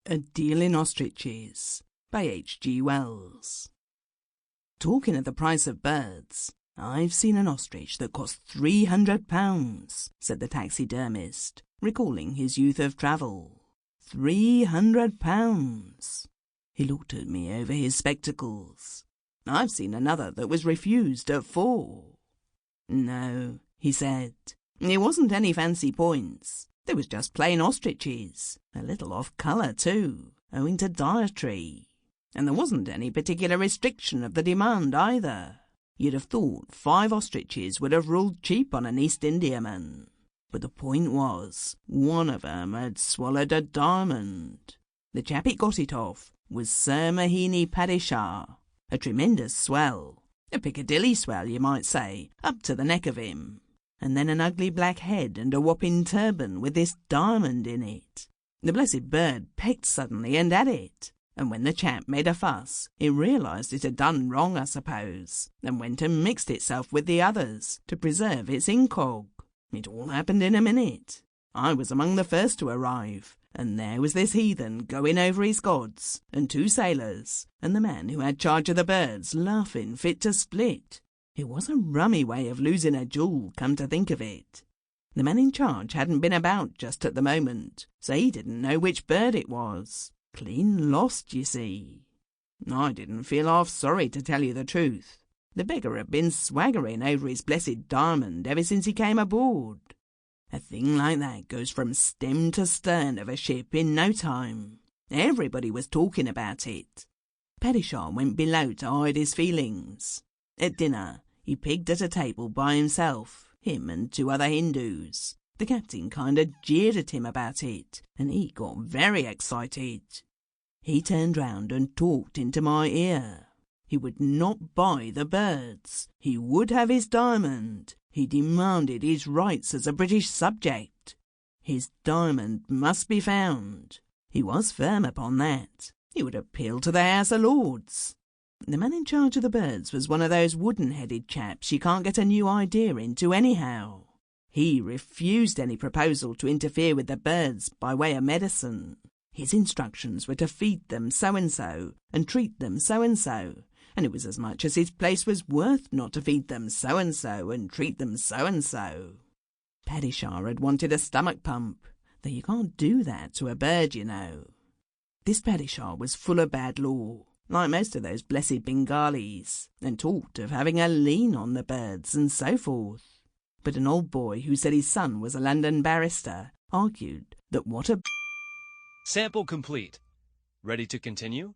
A Deal in Ostriches by H.G. Wells. Talking of the price of birds, I've seen an ostrich that cost £300, said the taxidermist, recalling his youth of travel. £300. He looked at me over his spectacles. I've seen another that was refused at £4. No, he said, it wasn't any fancy points. There was just plain ostriches, a little off colour too, owing to dietary. And there wasn't any particular restriction of the demand either. You'd have thought 5 ostriches would have ruled cheap on an East Indiaman. But the point was, one of 'em had swallowed a diamond. The chap it got it off was Sir Maheny Padishah, a tremendous swell, a Piccadilly swell you might say, up to the neck of him. And then an ugly black head and a whopping turban with this diamond in it. The blessed bird pecked suddenly and at it, and when the chap made a fuss, it realised it had done wrong, I suppose, and went and mixed itself with the others to preserve its incog. It all happened in a minute. I was among the first to arrive, and there was this heathen going over his gods, and 2 sailors, and the man who had charge of the birds laughing fit to split. It was a rummy way of losing a jewel, come to think of it. The man in charge hadn't been about just at the moment, so he didn't know which bird it was. Clean lost, you see. I didn't feel half sorry, to tell you the truth. The beggar had been swaggering over his blessed diamond ever since he came aboard. A thing like that goes from stem to stern of a ship in no time. Everybody was talking about it. Padishah went below to hide his feelings. At dinner, he pigged at a table by himself, him and 2 other Hindus. The captain kind of jeered at him about it, and he got very excited. He turned round and talked into my ear. He would not buy the birds. He would have his diamond. He demanded his rights as a British subject. His diamond must be found. He was firm upon that. He would appeal to the House of Lords. The man in charge of the birds was one of those wooden-headed chaps you can't get a new idea into anyhow. He refused any proposal to interfere with the birds by way of medicine. His instructions were to feed them so-and-so and treat them so-and-so, and it was as much as his place was worth not to feed them so-and-so and treat them so-and-so. Padishah had wanted a stomach pump, though you can't do that to a bird, you know. This Padishah was full of bad law, like most of those blessed Bengalis, and talked of having a lien on the birds and so forth. But an old boy who said his son was a London barrister argued that what a... Sample complete. Ready to continue?